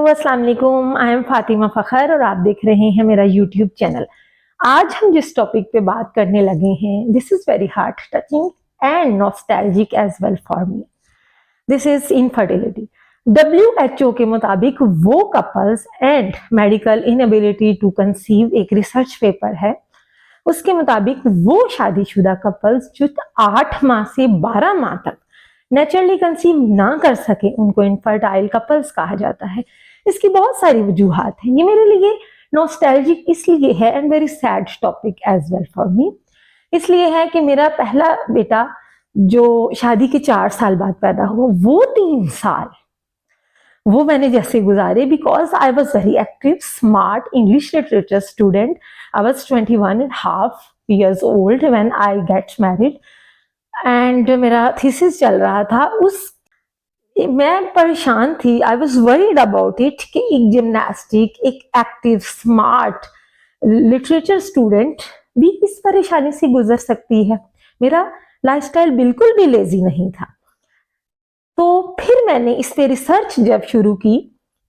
अस्सलाम वालेकुम। I am Fatima Fakhar और आप देख रहे हैं मेरा यूट्यूब चैनल। आज हम जिस टॉपिक पे बात करने लगे हैं, this is very heart touching and nostalgic as well for me. This is infertility. WHO के मुताबिक वो couples and medical inability to conceive एक रिसर्च पेपर है, उसके मुताबिक वो शादीशुदा कपल्स जो 8 माह से 12 माह तक नेचुरली कंसीव ना कर सके, उनको इनफर्टाइल कपल्स कहा जाता है। इसकी बहुत सारी वजूहात हैं। ये मेरे लिए नॉस्टैल्जिक इसलिए है and very sad topic as well for me. इसलिए है कि मेरा पहला बेटा जो शादी के 4 साल बाद पैदा हुआ, वो 3 साल वो मैंने जैसे गुजारे, because I was very active, smart English literature student. I was 21.5 years old when I get married and मेरा थीसिस चल रहा था। मैं परेशान थी, I was worried about it कि एक जिम्नास्टिक, एक एक्टिव स्मार्ट लिटरेचर स्टूडेंट भी इस परेशानी से गुजर सकती है। मेरा लाइफस्टाइल बिल्कुल भी लेजी नहीं था। तो फिर मैंने इस पे रिसर्च जब शुरू की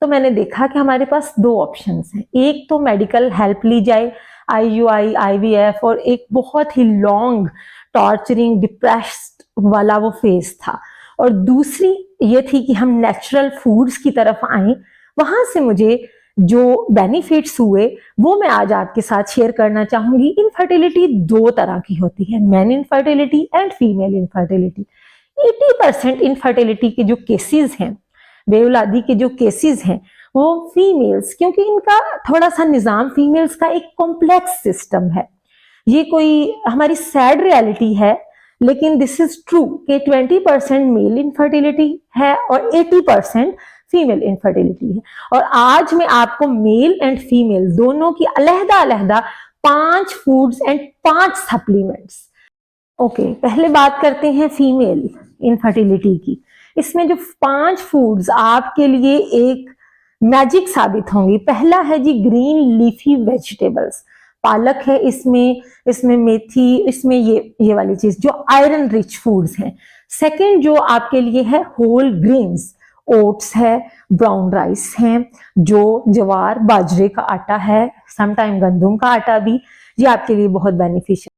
तो मैंने देखा कि हमारे पास 2 ऑप्शंस हैं। एक तो मेडिकल हेल्प ली जाए, IUI, IVF, और एक बहुत ही लॉन्ग टॉर्चरिंग डिप्रेस्ड वाला वो फेज था, और दूसरी ये थी कि हम नेचुरल फूड्स की तरफ आए। वहां से मुझे जो बेनिफिट्स हुए वो मैं आज आपके साथ शेयर करना चाहूंगी। इनफर्टिलिटी 2 तरह की होती है, main infertility and female infertility. 80% infertility के जो केसेस हैं, बेऔलादी के जो केसेस हैं, वो फीमेल्स, क्योंकि इनका थोड़ा सा निजाम फीमेल्स का एक कॉम्प्लेक्स सिस्टम है। ये कोई हमारी सैड रियलिटी है, लेकिन दिस इज ट्रू कि 20% मेल इनफर्टिलिटी है और 80% फीमेल इनफर्टिलिटी है। और आज मैं आपको मेल एंड फीमेल दोनों की अलग-अलग 5 फूड्स एंड 5 सप्लीमेंट्स। ओके, पहले बात करते हैं फीमेल इनफर्टिलिटी की। इसमें जो 5 फूड्स आपके लिए एक मैजिक साबित होंगी। पहला है जी ग्रीन लीफी वेजिटेबल्स। पालक है इसमें मेथी, इसमें ये वाली चीज जो आयरन रिच फूड्स हैं। सेकंड जो आपके लिए है होल ग्रेन्स, ओट्स है, ब्राउन राइस है, जो ज्वार बाजरे का आटा है, समटाइम गंदम का आटा भी, ये आपके लिए बहुत बेनिफिशियल।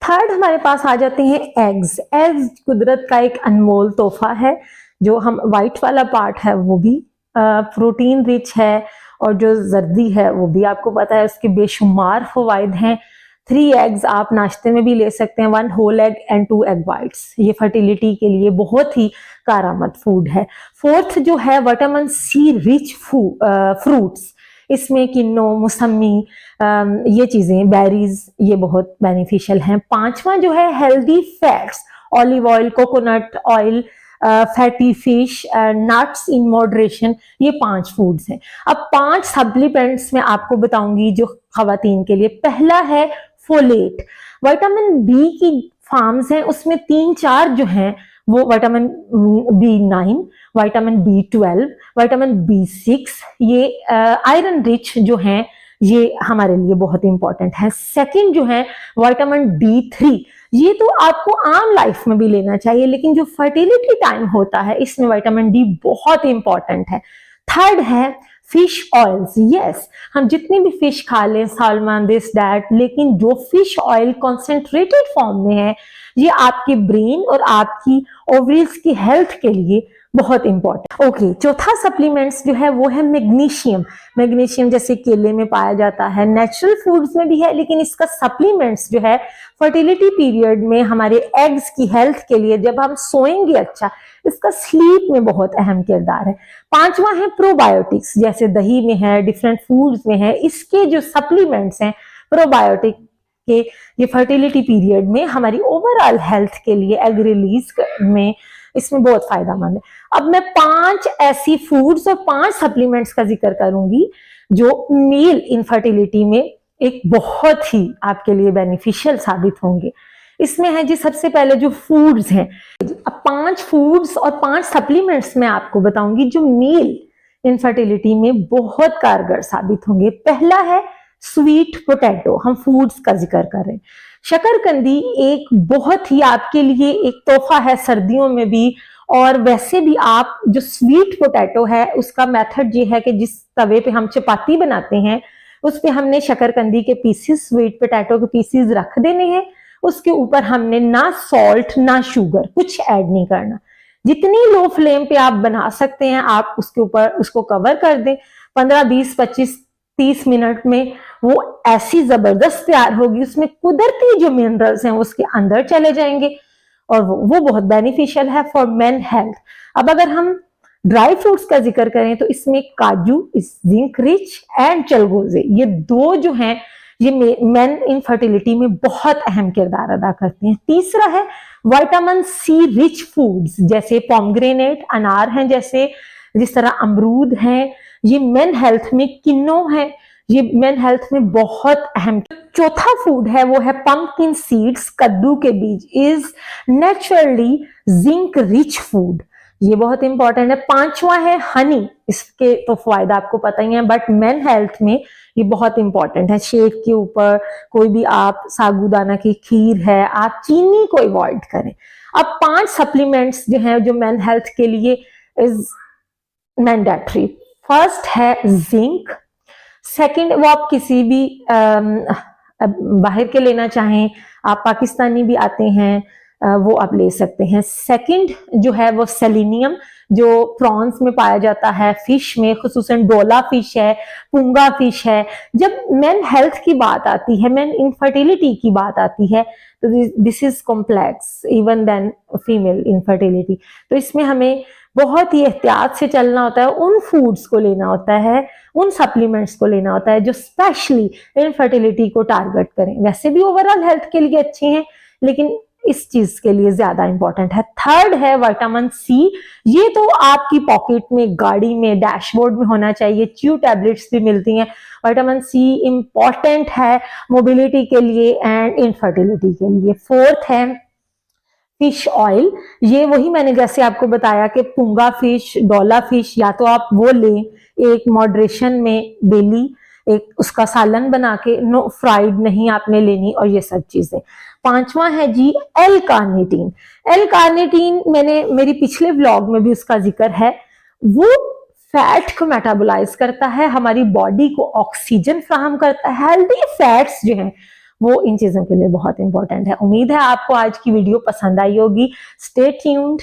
थर्ड हमारे पास आ जाते हैं एग्स। एग्स कुदरत का एक अनमोल तोहफा है। जो हम व्हाइट वाला पार्ट है वो भी प्रोटीन रिच है, और जो जर्दी है वो भी आपको पता है उसके बेशुमार फवाइद हैं। 3 एग्स आप नाश्ते में भी ले सकते हैं, 1 whole egg and 2 egg whites. ये फर्टिलिटी के लिए बहुत ही कारआमद फूड है। फोर्थ जो है विटामिन C रिच फ्रूट्स, इसमें किन्नो, मौसमी, ये चीजें, बेरीज, ये बहुत बेनिफिशियल हैं। 5वां जो है healthy fats, olive oil, coconut oil, fatty fish, nuts in moderation, ये 5 फूड्स हैं। अब 5 सप्लीमेंट्स मैं आपको बताऊंगी जो खवातीन के लिए। पहला है फोलेट। विटामिन B की फार्म्स हैं, उसमें 3-4 जो हैं वो vitamin B9, vitamin B12, vitamin B6, ये आयरन रिच जो हैं, ये हमारे लिए बहुत इंपॉर्टेंट है। सेकंड जो है विटामिन D3, ये तो आपको आम लाइफ में भी लेना चाहिए, लेकिन जो फर्टिलिटी टाइम होता है इसमें विटामिन D बहुत इंपॉर्टेंट है। थर्ड है फिश ऑयल्स। यस, हम जितनी भी फिश खा लें, सालमन, दिस दैट, लेकिन जो फिश ऑयल कॉन्सेंट्रेटेड फॉर्म में है, ये आपके ब्रेन और आपकी ओवरीज की हेल्थ के लिए बहुत इंपॉर्टेंट। ओके, चौथा सप्लीमेंट्स जो है वो है मैग्नीशियम। मैग्नीशियम जैसे केले में पाया जाता है, नेचुरल फूड्स में भी है, लेकिन इसका सप्लीमेंट्स जो है फर्टिलिटी पीरियड में हमारे एग्स की हेल्थ के लिए, जब हम सोएंगे अच्छा, इसका स्लीप में बहुत अहम किरदार है। 5वां है प्रोबायोटिक्स, जैसे दही में है, डिफरेंट फूड्स में है, इसके जो सप्लीमेंट्स हैं प्रोबायोटिक के, ये फर्टिलिटी पीरियड में हमारी ओवरऑल हेल्थ के लिए, एग रिलीज में, इसमें बहुत फायदेमंद है। अब मैं 5 ऐसी फूड्स और 5 सप्लीमेंट्स का जिक्र करूंगी जो मेल इनफर्टिलिटी में एक बहुत ही आपके लिए बेनिफिशियल साबित होंगे। इसमें है जी सबसे पहले जो फूड्स हैं। अब 5 फूड्स और 5 सप्लीमेंट्स मैं आपको बताऊंगी जो मेल इनफर्टिलिटी में बहुत कारगर साबित होंगे। पहला है स्वीट पोटैटो। हम फूड्स का जिक्र कर रहे हैं। शकरकंदी एक बहुत ही आपके लिए एक तोहफा है सर्दियों में भी, और वैसे भी आप जो स्वीट पोटैटो है उसका मेथड ये है कि जिस तवे पे हम चपाती बनाते हैं उस पे हमने शकरकंदी के पीसेस, स्वीट पोटैटो के पीसेस रख देने हैं। उसके ऊपर हमने ना सॉल्ट ना शुगर कुछ ऐड नहीं करना। जितनी लो फ्लेम पे आप बना सकते हैं आप उसके ऊपर उसको कवर कर दें। 15, 20, 25, 30 मिनट में वो ऐसी जबरदस्त तैयार होगी, उसमें कुदरती जो मिनरल्स हैं उसके अंदर चले जाएंगे और वो बहुत बेनिफिशियल है फॉर मेन हेल्थ। अब अगर हम ड्राई फ्रूट्स का जिक्र करें तो इसमें काजू इज जिंक रिच एंड चलगोजे, ये दो जो हैं ये मेन इनफर्टिलिटी में बहुत अहम किरदार अदा करते हैं। तीसरा है विटामिन सी रिच फूड्स, जैसे पोमग्रेनेट, अनार हैं, जैसे जिस तरह अमरूद हैं, ये मेन हेल्थ में, किन्नो है, ये मेन हेल्थ में बहुत अहम। चौथा फूड है वो है पंपकिन सीड्स, कद्दू के बीज, is naturally zinc rich food, ये बहुत इंपॉर्टेंट है। पांचवा है हनी, इसके तो फायदा आपको पता ही है बट मेन हेल्थ में ये बहुत इंपॉर्टेंट है। शेक के ऊपर कोई भी आप साबूदाना की खीर है, आप चीनी को अवॉइड करें। अब 5 सप्लीमेंट्स जो हैं जो मेन हेल्थ के लिए इज मैंडेटरी। फर्स्ट है जिंक, सेकंड वो आप किसी भी बाहर के लेना चाहें, आप पाकिस्तानी भी आते हैं वो आप ले सकते हैं। सेकंड जो है वो सेलेनियम, जो प्रॉन्स में पाया जाता है, फिश में खुसूसन डोला फिश है, पुंगा फिश है। जब मेन हेल्थ की बात आती है, मेन इनफर्टिलिटी की बात आती है तो this is complex even then female infertility, तो इसमें हमें बहुत ही एहतियात से चलना होता है। उन फूड्स को लेना होता है, उन सप्लीमेंट्स को लेना होता है जो स्पेशली इनफर्टिलिटी को टारगेट करें। वैसे भी ओवरऑल हेल्थ के लिए अच्छे हैं लेकिन इस चीज के लिए ज्यादा इंपॉर्टेंट है। थर्ड है विटामिन सी, ये तो आपकी पॉकेट में, गाड़ी में, डैशबोर्ड में होना चाहिए। च्यू टैबलेट्स भी मिलती हैं। विटामिन सी इंपॉर्टेंट है मोबिलिटी के लिए एंड इनफर्टिलिटी के लिए। फोर्थ है फिश ऑयल, ये वही मैंने जैसे आपको बताया कि पुंगा फिश, डोला फिश, या तो आप वो लें एक मॉडरेशन में डेली, एक उसका सालन बना के, नो फ्राइड नहीं आपने लेनी, और ये सब चीजें। पांचवा है G L carnitine. L carnitine मैंने मेरी पिछले व्लॉग में भी उसका जिक्र है। वो फैट को मेटाबोलाइज करता है, हमारी बॉडी को ऑक्सीजन फ्राहम करता है। हेल्दी फैट्स जो हैं वो इन चीजों के लिए बहुत इंपॉर्टेंट है। उम्मीद है आपको आज की वीडियो पसंद आई होगी। Stay tuned.